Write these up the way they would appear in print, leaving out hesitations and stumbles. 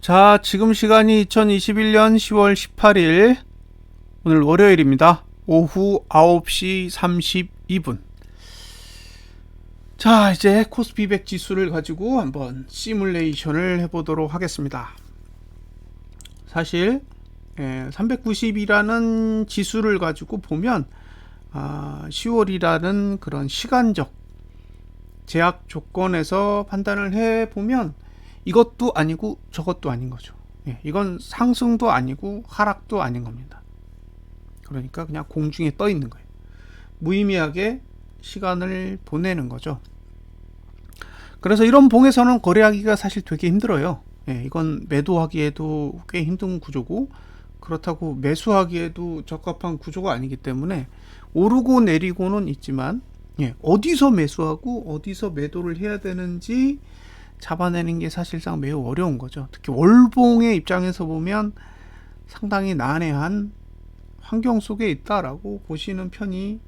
자, 지금 시간이 2021년 10월 18일 오늘 월요일입니다. 오후 9시 32분. 자, 이제 코스피 100 지수를 가지고 한번 시뮬레이션을 해보도록 하겠습니다. 사실 390이라는 지수를 가지고 보면 10월이라는 그런 시간적 제약 조건에서 판단을 해보면 이것도 아니고 저것도 아닌 거죠. 이건 상승도 아니고 하락도 아닌 겁니다. 그러니까 그냥 공중에 떠 있는 거예요. 무의미하게 시간을 보내는 거죠. 그래서 이런 봉에서는 거래하기가 사실 되게 힘들어요. 이건 매도하기에도 꽤 힘든 구조고, 그렇다고 매수하기에도 적합한 구조가 아니기 때문에 오르고 내리고는 있지만 어디서 매수하고 어디서 매도를 해야 되는지 잡아내는 게 사실상 매우 어려운 거죠. 특히 월봉의 입장에서 보면 상당히 난해한 환경 속에 있다라고 보시는 편이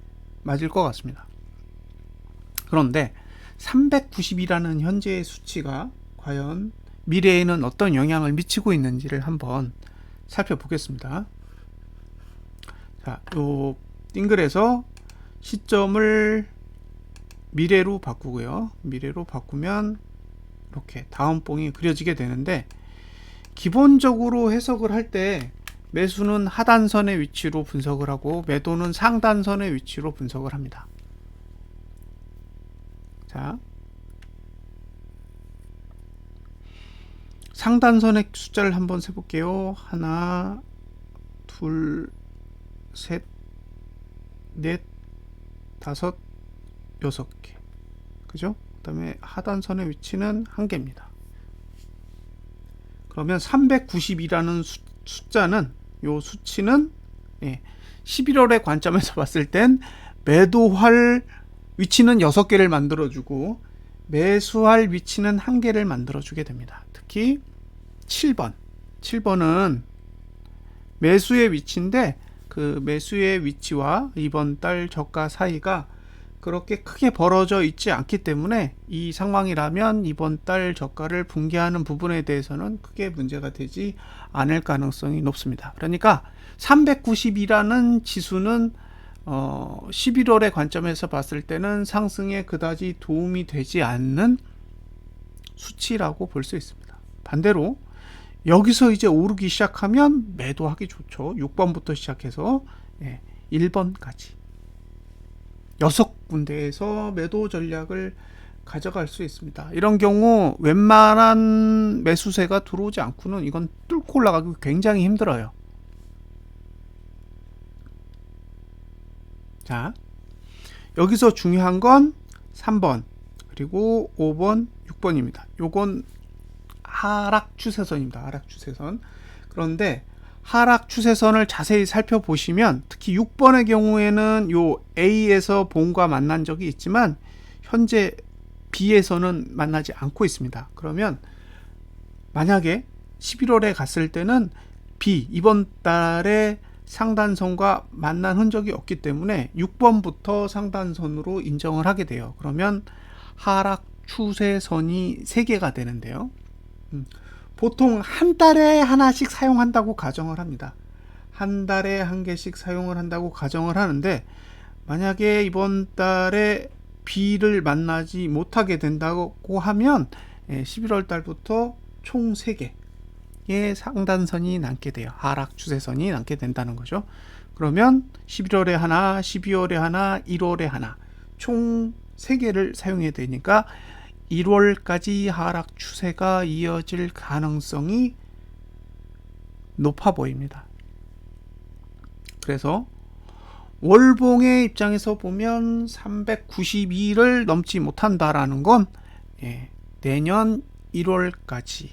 맞을 것 같습니다. 그런데 390이라는 현재의 수치가 과연 미래에는 어떤 영향을 미치고 있는지를 한번 살펴보겠습니다. 자, 요 띵글에서 시점을 미래로 바꾸고요. 미래로 바꾸면 이렇게 다음 봉이 그려지게 되는데, 기본적으로 해석을 할 때 매수는 하단선의 위치로 분석을 하고 매도는 상단선의 위치로 분석을 합니다. 자, 상단선의 숫자를 한번 세볼게요. 하나, 둘, 셋, 넷, 다섯, 여섯 개. 그죠? 그 다음에 하단선의 위치는 한 개입니다. 그러면 390이라는 숫자는, 요 수치는 11월의 관점에서 봤을 땐 매도할 위치는 6개를 만들어주고 매수할 위치는 1개를 만들어주게 됩니다. 특히 7번은 매수의 위치인데, 그 매수의 위치와 이번 달 저가 사이가 그렇게 크게 벌어져 있지 않기 때문에 이 상황이라면 이번 달 저가를 붕괴하는 부분에 대해서는 크게 문제가 되지 않을 가능성이 높습니다. 그러니까 390이라는 지수는 11월의 관점에서 봤을 때는 상승에 그다지 도움이 되지 않는 수치라고 볼 수 있습니다. 반대로 여기서 이제 오르기 시작하면 매도하기 좋죠. 6번부터 시작해서 1번까지 6군데에서 매도 전략을 가져갈 수 있습니다. 이런 경우 웬만한 매수세가 들어오지 않고는 이건 뚫고 올라가기 굉장히 힘들어요. 자, 여기서 중요한 건 3번 그리고 5번 6번입니다. 요건 하락 추세선입니다. 하락 추세선. 그런데 하락 추세선을 자세히 살펴보시면 특히 6번의 경우에는 요 A에서 봉과 만난 적이 있지만 현재 B에서는 만나지 않고 있습니다. 그러면 만약에 11월에 갔을 때는 B, 이번 달에 상단선과 만난 흔적이 없기 때문에 6번부터 상단선으로 인정을 하게 돼요. 그러면 하락 추세선이 3개가 되는데요. 보통 한 달에 하나씩 사용한다고 가정을 합니다. 한 달에 한 개씩 사용을 한다고 가정을 하는데, 만약에 이번 달에 B를 만나지 못하게 된다고 하면 11월 달부터 총 3개의 상단선이 남게 돼요. 하락 추세선이 남게 된다는 거죠. 그러면 11월에 하나, 12월에 하나, 1월에 하나, 총 3개를 사용해야 되니까 1월까지 하락 추세가 이어질 가능성이 높아 보입니다. 그래서 월봉의 입장에서 보면 392를 넘지 못한다라는 건 내년 1월까지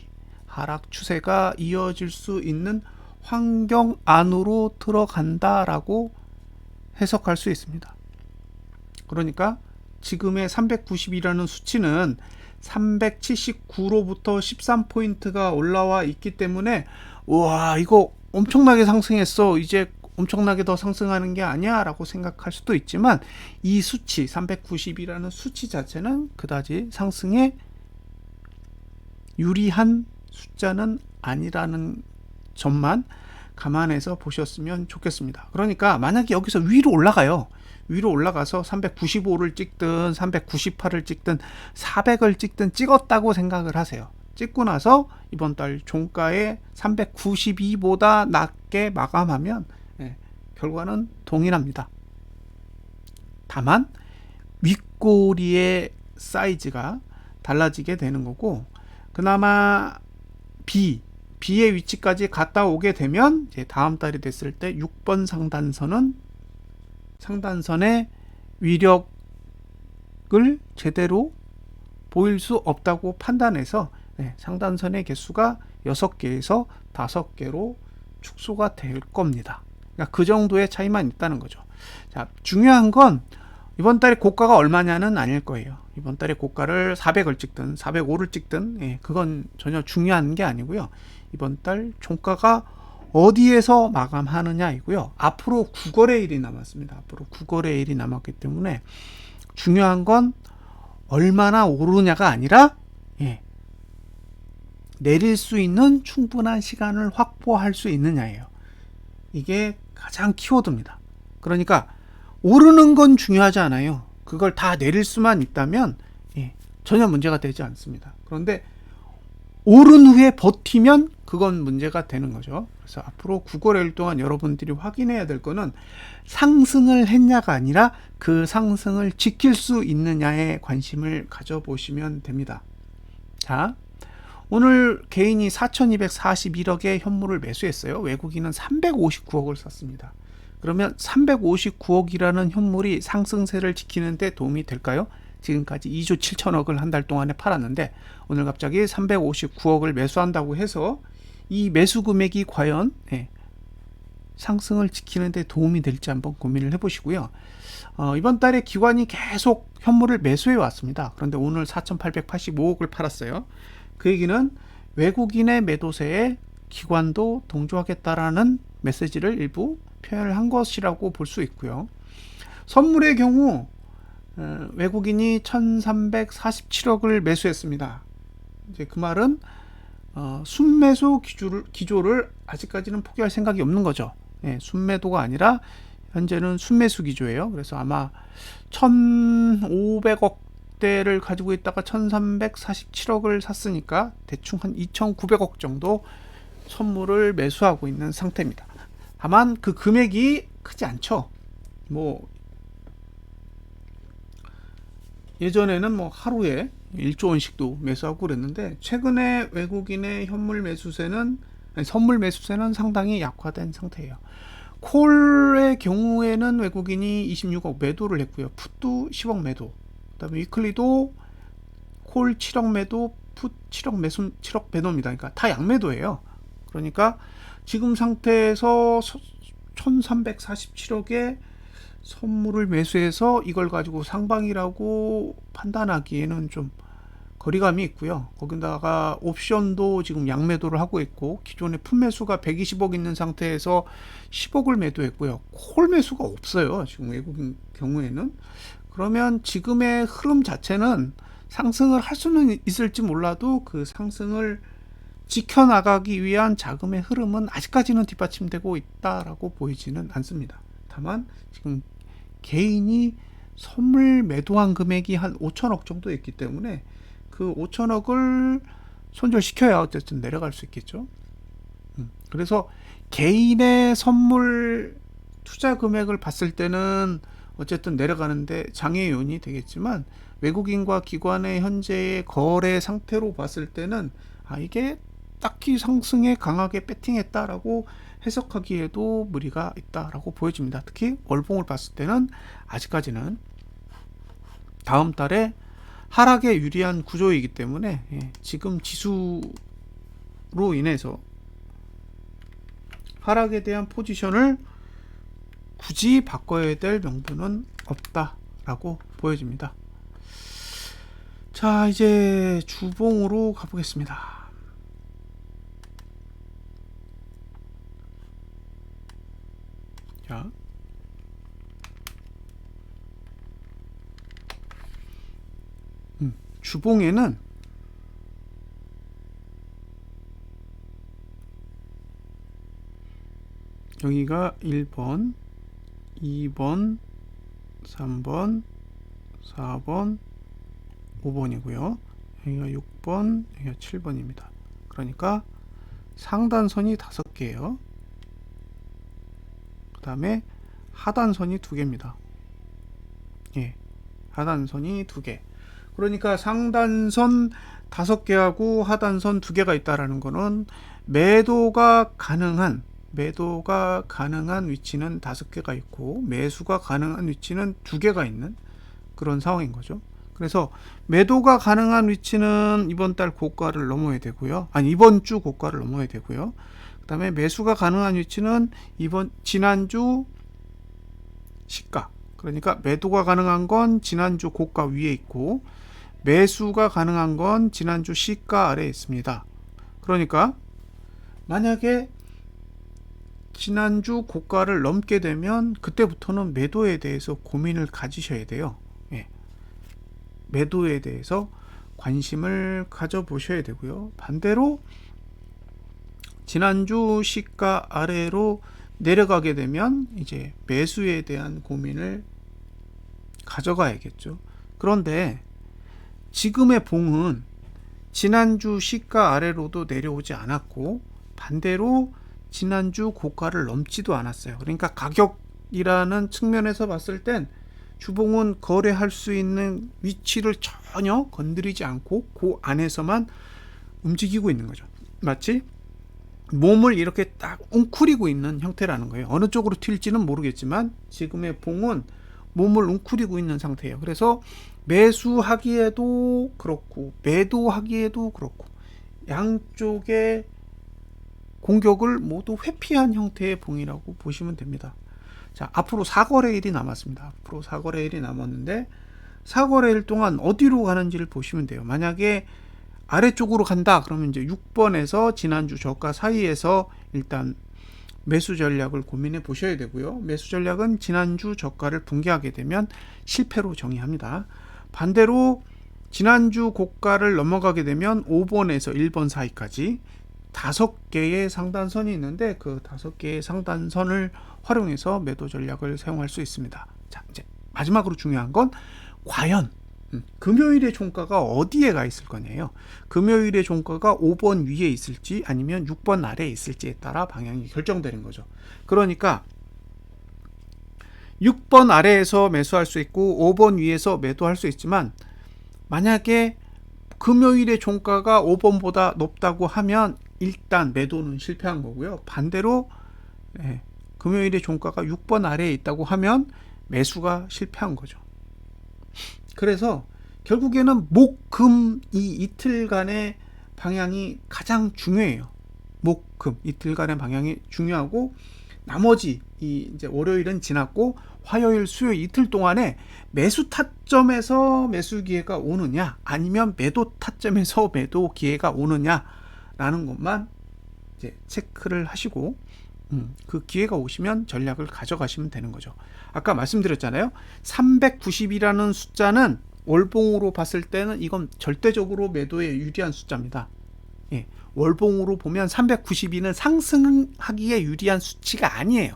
하락 추세가 이어질 수 있는 환경 안으로 들어간다라고 해석할 수 있습니다. 그러니까 지금의 390이라는 수치는 379로부터 13포인트가 올라와 있기 때문에 와, 이거 엄청나게 상승했어, 이제 엄청나게 더 상승하는 게 아니야 라고 생각할 수도 있지만, 이 수치 390이라는 수치 자체는 그다지 상승에 유리한 숫자는 아니라는 점만 감안해서 보셨으면 좋겠습니다. 그러니까 만약에 여기서 위로 올라가요. 위로 올라가서 395를 찍든 398을 찍든 400을 찍든 찍었다고 생각을 하세요. 찍고 나서 이번 달 종가에 392보다 낮게 마감하면 결과는 동일합니다. 다만 윗꼬리의 사이즈가 달라지게 되는 거고, 그나마 B의 위치까지 갔다 오게 되면 이제 다음 달이 됐을 때 6번 상단선의 위력을 제대로 보일 수 없다고 판단해서 상단선의 개수가 6개에서 5개로 축소가 될 겁니다. 그러니까 그 정도의 차이만 있다는 거죠. 자, 중요한 건 이번 달에 고가가 얼마냐는 아닐 거예요. 이번 달에 고가를 400을 찍든 405를 찍든 그건 전혀 중요한 게 아니고요. 이번 달 종가가 어디에서 마감하느냐이고요. 앞으로 9거래일이 남았습니다. 앞으로 9거래일이 남았기 때문에 중요한 건 얼마나 오르냐가 아니라 내릴 수 있는 충분한 시간을 확보할 수 있느냐예요. 이게 가장 키워드입니다. 그러니까 오르는 건 중요하지 않아요. 그걸 다 내릴 수만 있다면 전혀 문제가 되지 않습니다. 그런데 오른 후에 버티면 그건 문제가 되는 거죠. 그래서 앞으로 9거래일 동안 여러분들이 확인해야 될 거는 상승을 했냐가 아니라 그 상승을 지킬 수 있느냐에 관심을 가져보시면 됩니다. 자, 오늘 개인이 4,241억의 현물을 매수했어요. 외국인은 359억을 샀습니다. 그러면 359억이라는 현물이 상승세를 지키는데 도움이 될까요? 지금까지 2조 7천억을 한 달 동안에 팔았는데 오늘 갑자기 359억을 매수한다고 해서 이 매수 금액이 과연 상승을 지키는 데 도움이 될지 한번 고민을 해보시고요. 이번 달에 기관이 계속 현물을 매수해 왔습니다. 그런데 오늘 4,885억을 팔았어요. 그 얘기는 외국인의 매도세에 기관도 동조하겠다라는 메시지를 일부 표현을 한 것이라고 볼 수 있고요. 선물의 경우 외국인이 1,347억을 매수했습니다. 이제 그 말은 순매수 기조를 아직까지는 포기할 생각이 없는 거죠. 순매도가 아니라 현재는 순매수 기조예요. 그래서 아마 1,500억대를 가지고 있다가 1,347억을 샀으니까 대충 한 2,900억 정도 선물을 매수하고 있는 상태입니다. 다만 그 금액이 크지 않죠. 예전에는 하루에 1조 원씩도 매수하고 그랬는데 최근에 외국인의 선물 매수세는 상당히 약화된 상태예요. 콜의 경우에는 외국인이 26억 매도를 했고요. 풋도 10억 매도. 그다음에 위클리도 콜 7억 매도, 풋 7억 매수, 7억 매도입니다. 그러니까 다 양매도예요. 그러니까 지금 상태에서 1,347억의 선물을 매수해서 이걸 가지고 상방이라고 판단하기에는 좀 거리감이 있고요. 거기다가 옵션도 지금 양매도를 하고 있고 기존에 풋 매수가 120억 있는 상태에서 10억을 매도했고요. 콜 매수가 없어요. 지금 외국인 경우에는. 그러면 지금의 흐름 자체는 상승을 할 수는 있을지 몰라도 그 상승을 지켜나가기 위한 자금의 흐름은 아직까지는 뒷받침되고 있다라고 보이지는 않습니다. 다만 지금 개인이 선물 매도한 금액이 한 5천억 정도 있기 때문에 그 5천억을 손절시켜야 어쨌든 내려갈 수 있겠죠. 그래서 개인의 선물 투자 금액을 봤을 때는 어쨌든 내려가는데 장애 요인이 되겠지만 외국인과 기관의 현재의 거래 상태로 봤을 때는 이게 딱히 상승에 강하게 배팅했다라고 해석하기에도 무리가 있다라고 보여집니다. 특히 월봉을 봤을 때는 아직까지는 다음 달에 하락에 유리한 구조이기 때문에 지금 지수로 인해서 하락에 대한 포지션을 굳이 바꿔야 될 명분은 없다라고 보여집니다. 자, 이제 주봉으로 가보겠습니다. 자, 주봉에는 여기가 1번, 2번, 3번, 4번, 5번이고요. 여기가 6번, 여기가 7번입니다. 그러니까 상단선이 5개예요. 그 다음에 하단선이 2개입니다. 예, 하단선이 2개. 그러니까 상단선 5개하고 하단선 2개가 있다라는 거는 매도가 가능한 위치는 5개가 있고 매수가 가능한 위치는 2개가 있는 그런 상황인 거죠. 그래서 매도가 가능한 위치는 이번 달 고가를 넘어야 되고요. 이번 주 고가를 넘어야 되고요. 그 다음에 매수가 가능한 위치는 지난주 시가. 그러니까 매도가 가능한 건 지난주 고가 위에 있고 매수가 가능한 건 지난주 시가 아래에 있습니다. 그러니까 만약에 지난주 고가를 넘게 되면 그때부터는 매도에 대해서 고민을 가지셔야 돼요. 예. 매도에 대해서 관심을 가져보셔야 되고요. 반대로 지난주 시가 아래로 내려가게 되면 이제 매수에 대한 고민을 가져가야겠죠. 그런데 지금의 봉은 지난주 시가 아래로도 내려오지 않았고 반대로 지난주 고가를 넘지도 않았어요. 그러니까 가격이라는 측면에서 봤을 땐 주봉은 거래할 수 있는 위치를 전혀 건드리지 않고 그 안에서만 움직이고 있는 거죠. 마치 몸을 이렇게 딱 웅크리고 있는 형태라는 거예요. 어느 쪽으로 튈지는 모르겠지만 지금의 봉은 몸을 웅크리고 있는 상태예요. 그래서 매수하기에도 그렇고 매도하기에도 그렇고 양쪽의 공격을 모두 회피한 형태의 봉이라고 보시면 됩니다. 자, 앞으로 사거래일이 남았습니다. 앞으로 사거래일이 남았는데 사거래일 동안 어디로 가는지를 보시면 돼요. 만약에 아래쪽으로 간다 그러면 이제 6번에서 지난주 저가 사이에서 일단 매수 전략을 고민해 보셔야 되고요. 매수 전략은 지난주 저가를 붕괴하게 되면 실패로 정의합니다. 반대로 지난주 고가를 넘어가게 되면 5번에서 1번 사이까지 5개의 상단선이 있는데 그 5개의 상단선을 활용해서 매도 전략을 사용할 수 있습니다. 자, 이제 마지막으로 중요한 건 과연 금요일의 종가가 어디에 가 있을 거냐요. 금요일의 종가가 5번 위에 있을지 아니면 6번 아래에 있을지에 따라 방향이 결정되는 거죠. 그러니까 6번 아래에서 매수할 수 있고 5번 위에서 매도할 수 있지만 만약에 금요일의 종가가 5번보다 높다고 하면 일단 매도는 실패한 거고요. 반대로 금요일의 종가가 6번 아래에 있다고 하면 매수가 실패한 거죠. 그래서 결국에는 목, 금 이 이틀간의 방향이 가장 중요해요. 목, 금 이틀간의 방향이 중요하고 나머지 이제 월요일은 지났고 화요일, 수요일 이틀 동안에 매수 타점에서 매수 기회가 오느냐 아니면 매도 타점에서 매도 기회가 오느냐라는 것만 이제 체크를 하시고 그 기회가 오시면 전략을 가져가시면 되는 거죠. 아까 말씀드렸잖아요. 390이라는 숫자는 월봉으로 봤을 때는 이건 절대적으로 매도에 유리한 숫자입니다. 예, 월봉으로 보면 392는 상승하기에 유리한 수치가 아니에요.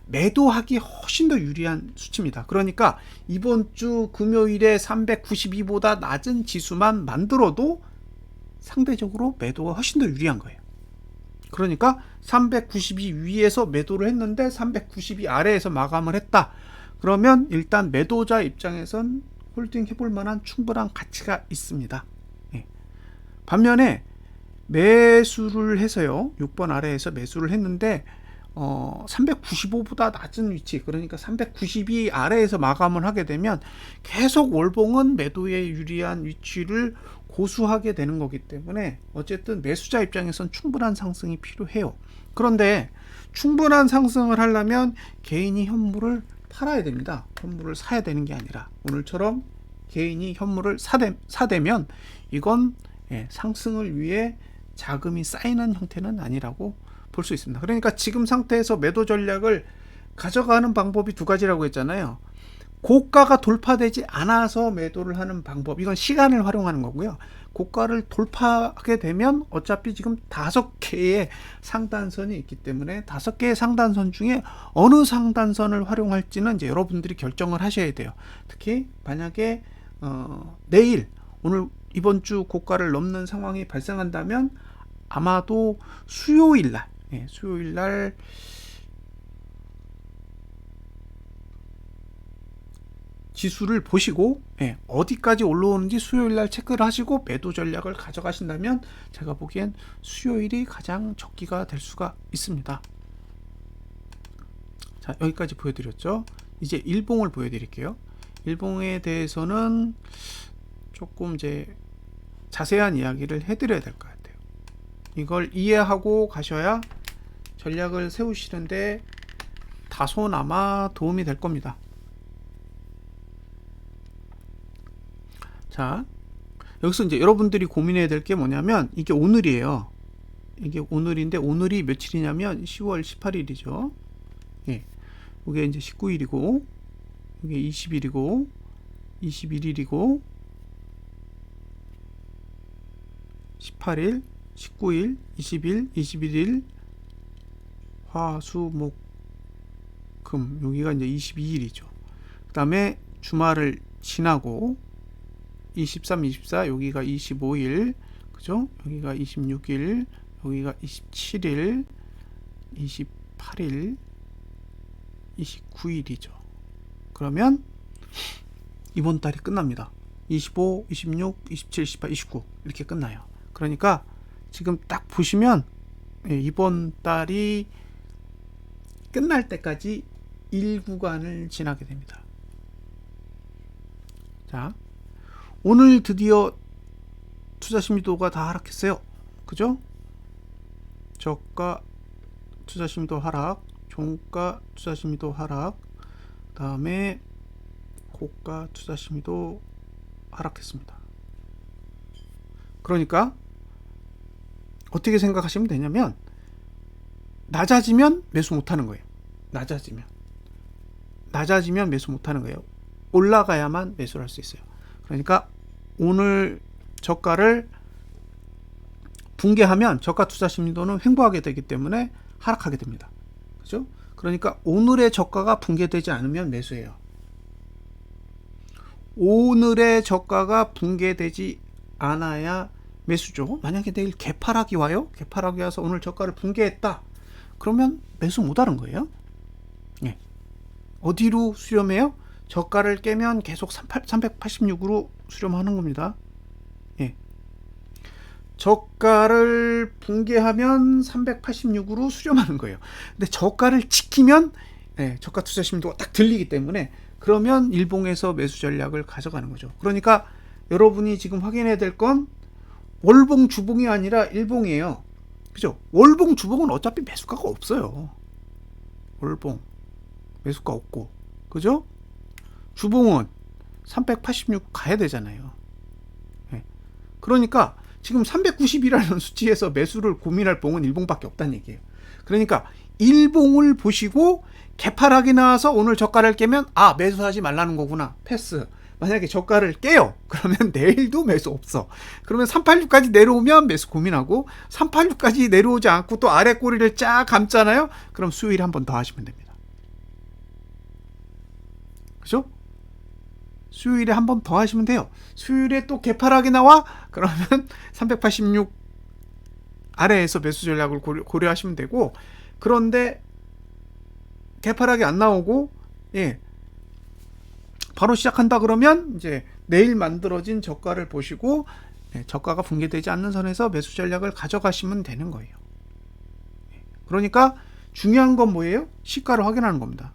매도하기 훨씬 더 유리한 수치입니다. 그러니까 이번 주 금요일에 392보다 낮은 지수만 만들어도 상대적으로 매도가 훨씬 더 유리한 거예요. 그러니까 392 위에서 매도를 했는데 392 아래에서 마감을 했다. 그러면 일단 매도자 입장에선 홀딩 해볼 만한 충분한 가치가 있습니다. 예. 반면에 매수를 해서요. 6번 아래에서 매수를 했는데 395보다 낮은 위치, 그러니까 392 아래에서 마감을 하게 되면 계속 월봉은 매도에 유리한 위치를 고수하게 되는 거기 때문에 어쨌든 매수자 입장에선 충분한 상승이 필요해요. 그런데 충분한 상승을 하려면 개인이 현물을 팔아야 됩니다. 현물을 사야 되는 게 아니라 오늘처럼 개인이 현물을 사대면 이건 상승을 위해 자금이 쌓이는 형태는 아니라고 볼 수 있습니다. 그러니까 지금 상태에서 매도 전략을 가져가는 방법이 두 가지라고 했잖아요. 고가가 돌파되지 않아서 매도를 하는 방법, 이건 시간을 활용하는 거고요. 고가를 돌파하게 되면 어차피 지금 5개의 상단선이 있기 때문에 5개의 상단선 중에 어느 상단선을 활용할지는 이제 여러분들이 결정을 하셔야 돼요. 특히 만약에 내일, 오늘 이번 주 고가를 넘는 상황이 발생한다면 아마도 수요일 날, 수요일 날 지수를 보시고 어디까지 올라오는지 수요일 날 체크를 하시고 매도 전략을 가져가신다면 제가 보기엔 수요일이 가장 적기가 될 수가 있습니다. 자, 여기까지 보여드렸죠. 이제 일봉을 보여드릴게요. 일봉에 대해서는 조금 이제 자세한 이야기를 해드려야 될 것 같아요. 이걸 이해하고 가셔야 전략을 세우시는데 다소나마 도움이 될 겁니다. 자, 여기서 이제 여러분들이 고민해야 될 게 뭐냐면, 이게 오늘이에요. 이게 오늘인데, 오늘이 며칠이냐면 10월 18일이죠. 예. 이게 이제 19일이고, 이게 20일이고, 21일이고, 18일, 19일, 20일, 21일, 화, 수, 목, 금. 여기가 이제 22일이죠. 그 다음에 주말을 지나고, 23, 24, 여기가 25일, 그죠? 여기가 26일, 여기가 27일, 28일, 29일이죠. 그러면 이번 달이 끝납니다. 25, 26, 27, 28, 29 이렇게 끝나요. 그러니까 지금 딱 보시면 이번 달이 끝날 때까지 1구간을 지나게 됩니다. 자, 오늘 드디어 투자심리도가 다 하락했어요. 그죠? 저가 투자심리도 하락, 종가 투자심리도 하락, 그 다음에 고가 투자심리도 하락했습니다. 그러니까 어떻게 생각하시면 되냐면, 낮아지면 매수 못하는 거예요. 낮아지면 매수 못하는 거예요. 올라가야만 매수를 할 수 있어요. 그러니까 오늘 저가를 붕괴하면 저가 투자 심리도는 횡보하게 되기 때문에 하락하게 됩니다. 그죠? 그러니까 오늘의 저가가 붕괴되지 않으면 매수해요. 오늘의 저가가 붕괴되지 않아야 매수죠. 만약에 내일 개파락이 와요. 개파락이 와서 오늘 저가를 붕괴했다. 그러면 매수 못하는 거예요. 예. 어디로 수렴해요? 저가를 깨면 계속 386으로 수렴하는 겁니다. 예. 저가를 붕괴하면 386으로 수렴하는 거예요. 근데 저가를 지키면 저가 투자 심도가 딱 들리기 때문에, 그러면 일봉에서 매수 전략을 가져가는 거죠. 그러니까 여러분이 지금 확인해야 될 건 월봉 주봉이 아니라 일봉이에요. 그죠? 월봉 주봉은 어차피 매수가가 없어요. 월봉 매수가 없고, 그죠? 주봉은 386 가야 되잖아요. 네. 그러니까 지금 390이라는 수치에서 매수를 고민할 봉은 일봉밖에 없다는 얘기예요. 그러니까 일봉을 보시고 개파락이 나와서 오늘 저가를 깨면 매수하지 말라는 거구나. 패스. 만약에 저가를 깨요. 그러면 내일도 매수 없어. 그러면 386까지 내려오면 매수 고민하고, 386까지 내려오지 않고 또 아래 꼬리를 쫙 감잖아요. 그럼 수요일에 한 번 더 하시면 됩니다. 그죠? 수요일에 한 번 더 하시면 돼요. 수요일에 또 개파락이 나와? 그러면 386 아래에서 매수 전략을 고려하시면 되고, 그런데 개파락이 안 나오고 바로 시작한다 그러면 이제 내일 만들어진 저가를 보시고 저가가 붕괴되지 않는 선에서 매수 전략을 가져가시면 되는 거예요. 그러니까 중요한 건 뭐예요? 시가를 확인하는 겁니다.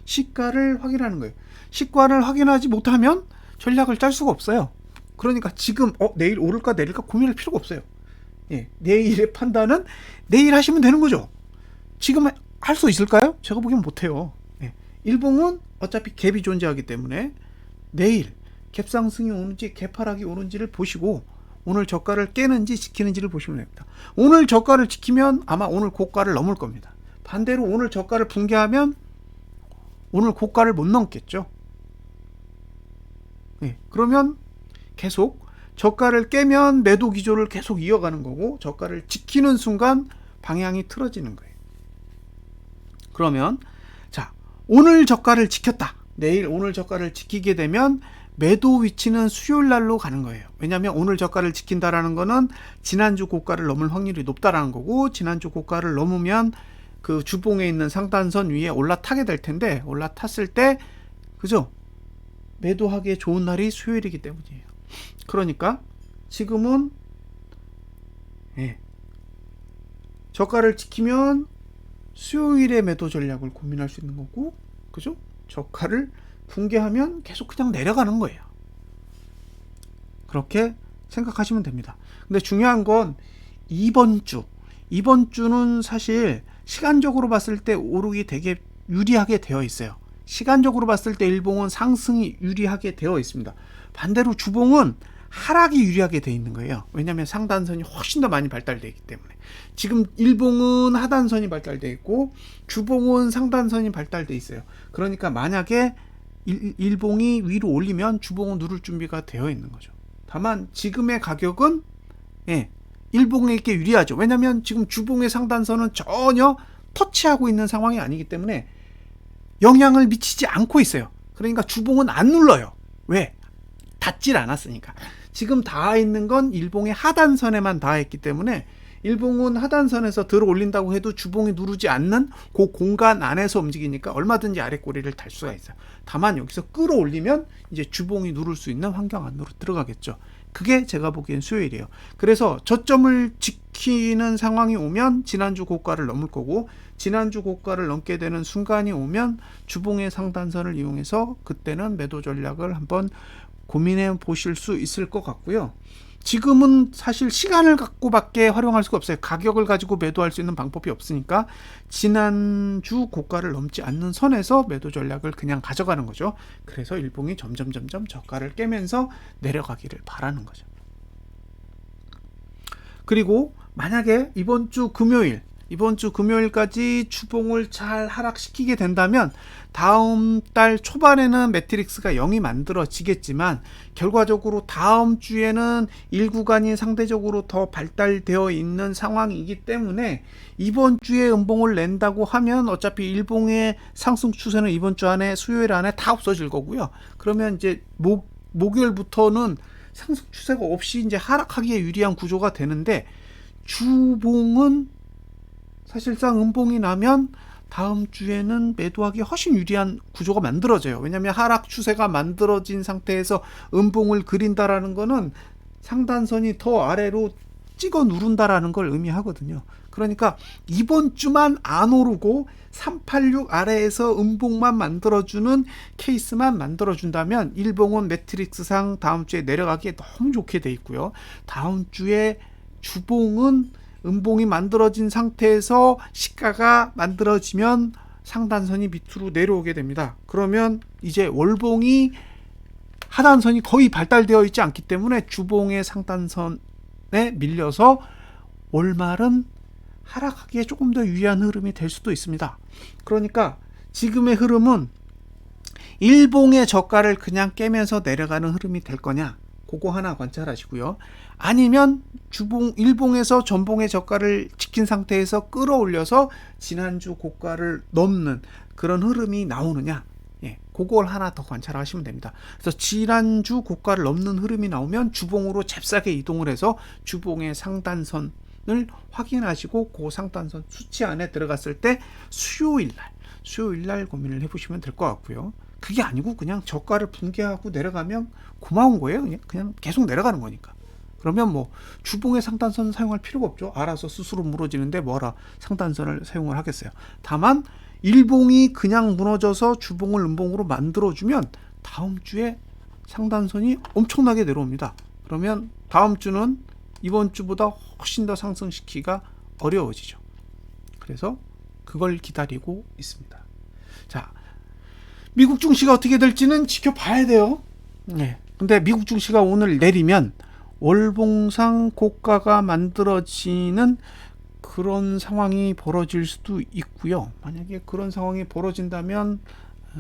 시가를 확인하는 거예요. 시가를 확인하지 못하면 전략을 짤 수가 없어요. 그러니까 지금 내일 오를까 내릴까 고민할 필요가 없어요. 내일의 판단은 내일 하시면 되는 거죠. 지금 할 수 있을까요? 제가 보기엔 못해요. 일봉은 어차피 갭이 존재하기 때문에 내일 갭상승이 오는지 갭하락이 오는지를 보시고 오늘 저가를 깨는지 지키는지를 보시면 됩니다. 오늘 저가를 지키면 아마 오늘 고가를 넘을 겁니다. 반대로 오늘 저가를 붕괴하면 오늘 고가를 못 넘겠죠. 네, 그러면 계속 저가를 깨면 매도 기조를 계속 이어가는 거고, 저가를 지키는 순간 방향이 틀어지는 거예요. 그러면 자, 오늘 저가를 지켰다. 내일 오늘 저가를 지키게 되면 매도 위치는 수요일 날로 가는 거예요. 왜냐하면 오늘 저가를 지킨다라는 거는 지난주 고가를 넘을 확률이 높다라는 거고, 지난주 고가를 넘으면 그 주봉에 있는 상단선 위에 올라타게 될 텐데, 올라탔을 때 그죠? 매도하기에 좋은 날이 수요일이기 때문이에요. 그러니까 지금은 저가를 지키면 수요일에 매도 전략을 고민할 수 있는 거고, 그죠? 저가를 붕괴하면 계속 그냥 내려가는 거예요. 그렇게 생각하시면 됩니다. 근데 중요한 건 이번 주는 사실 시간적으로 봤을 때 오르기 되게 유리하게 되어 있어요. 시간적으로 봤을 때 일봉은 상승이 유리하게 되어 있습니다. 반대로 주봉은 하락이 유리하게 되어 있는 거예요. 왜냐하면 상단선이 훨씬 더 많이 발달되어 있기 때문에. 지금 일봉은 하단선이 발달되어 있고 주봉은 상단선이 발달되어 있어요. 그러니까 만약에 일봉이 위로 올리면 주봉은 누를 준비가 되어 있는 거죠. 다만 지금의 가격은 일봉에게 유리하죠. 왜냐하면 지금 주봉의 상단선은 전혀 터치하고 있는 상황이 아니기 때문에 영향을 미치지 않고 있어요. 그러니까 주봉은 안 눌러요. 왜? 닿질 않았으니까. 지금 닿아 있는 건 일봉의 하단선에만 닿아 있기 때문에 일봉은 하단선에서 들어 올린다고 해도 주봉이 누르지 않는 그 공간 안에서 움직이니까 얼마든지 아래 꼬리를 달 수가 있어요. 다만 여기서 끌어올리면 이제 주봉이 누를 수 있는 환경 안으로 들어가겠죠. 그게 제가 보기엔 수요일이에요. 그래서 저점을 지키는 상황이 오면 지난주 고가를 넘을 거고, 지난주 고가를 넘게 되는 순간이 오면 주봉의 상단선을 이용해서 그때는 매도 전략을 한번 고민해 보실 수 있을 것 같고요. 지금은 사실 시간을 갖고밖에 활용할 수가 없어요. 가격을 가지고 매도할 수 있는 방법이 없으니까 지난주 고가를 넘지 않는 선에서 매도 전략을 그냥 가져가는 거죠. 그래서 일봉이 점점 저가를 깨면서 내려가기를 바라는 거죠. 그리고 만약에 이번 주 금요일까지 주봉을 잘 하락시키게 된다면 다음 달 초반에는 매트릭스가 0이 만들어지겠지만 결과적으로 다음 주에는 일구간이 상대적으로 더 발달되어 있는 상황이기 때문에 이번 주에 음봉을 낸다고 하면 어차피 일봉의 상승 추세는 이번 주 안에 수요일 안에 다 없어질 거고요. 그러면 이제 목요일부터는 상승 추세가 없이 이제 하락하기에 유리한 구조가 되는데, 주봉은 사실상 음봉이 나면 다음 주에는 매도하기 훨씬 유리한 구조가 만들어져요. 왜냐하면 하락 추세가 만들어진 상태에서 음봉을 그린다라는 거는 상단선이 더 아래로 찍어 누른다라는 걸 의미하거든요. 그러니까 이번 주만 안 오르고 386 아래에서 음봉만 만들어주는 케이스만 만들어준다면 일봉은 매트릭스상 다음 주에 내려가기에 너무 좋게 돼 있고요. 다음 주에 주봉은 음봉이 만들어진 상태에서 시가가 만들어지면 상단선이 밑으로 내려오게 됩니다. 그러면 이제 월봉이 하단선이 거의 발달되어 있지 않기 때문에 주봉의 상단선에 밀려서 월말은 하락하기에 조금 더 유리한 흐름이 될 수도 있습니다. 그러니까 지금의 흐름은 일봉의 저가를 그냥 깨면서 내려가는 흐름이 될 거냐, 그거 하나 관찰하시고요. 아니면 일봉에서 전봉의 저가를 지킨 상태에서 끌어올려서 지난주 고가를 넘는 그런 흐름이 나오느냐, 그걸 하나 더 관찰하시면 됩니다. 그래서 지난주 고가를 넘는 흐름이 나오면 주봉으로 잽싸게 이동을 해서 주봉의 상단선을 확인하시고 그 상단선 수치 안에 들어갔을 때 수요일날 고민을 해보시면 될 것 같고요. 그게 아니고 그냥 저가를 붕괴하고 내려가면 고마운 거예요. 그냥 계속 내려가는 거니까. 그러면 뭐 주봉의 상단선 사용할 필요가 없죠. 알아서 스스로 무너지는데 뭐하라 상단선을 사용을 하겠어요. 다만 일봉이 그냥 무너져서 주봉을 음봉으로 만들어주면 다음 주에 상단선이 엄청나게 내려옵니다. 그러면 다음 주는 이번 주보다 훨씬 더 상승시키기가 어려워지죠. 그래서 그걸 기다리고 있습니다. 자, 미국 증시가 어떻게 될지는 지켜봐야 돼요. 근데 미국 증시가 오늘 내리면 월봉상 고가가 만들어지는 그런 상황이 벌어질 수도 있고요. 만약에 그런 상황이 벌어진다면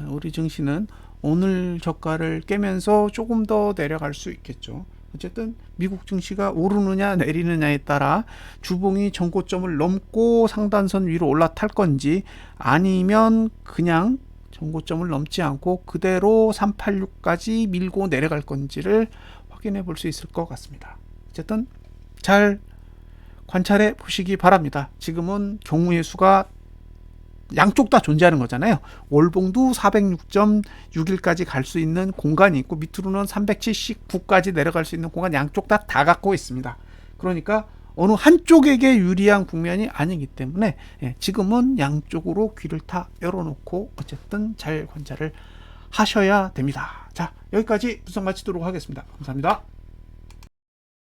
우리 증시는 오늘 저가를 깨면서 조금 더 내려갈 수 있겠죠. 어쨌든 미국 증시가 오르느냐 내리느냐에 따라 주봉이 전고점을 넘고 상단선 위로 올라탈 건지 아니면 그냥 전고점을 넘지 않고 그대로 386까지 밀고 내려갈 건지를 확인해 볼 수 있을 것 같습니다. 어쨌든 잘 관찰해 보시기 바랍니다. 지금은 경우의 수가 양쪽 다 존재하는 거잖아요. 월봉도 406.61까지 갈 수 있는 공간이 있고 밑으로는 379까지 내려갈 수 있는 공간 양쪽 다 갖고 있습니다. 그러니까 어느 한쪽에게 유리한 국면이 아니기 때문에 지금은 양쪽으로 귀를 다 열어놓고 어쨌든 잘 관찰을 하셔야 됩니다. 자, 여기까지 분석 마치도록 하겠습니다. 감사합니다.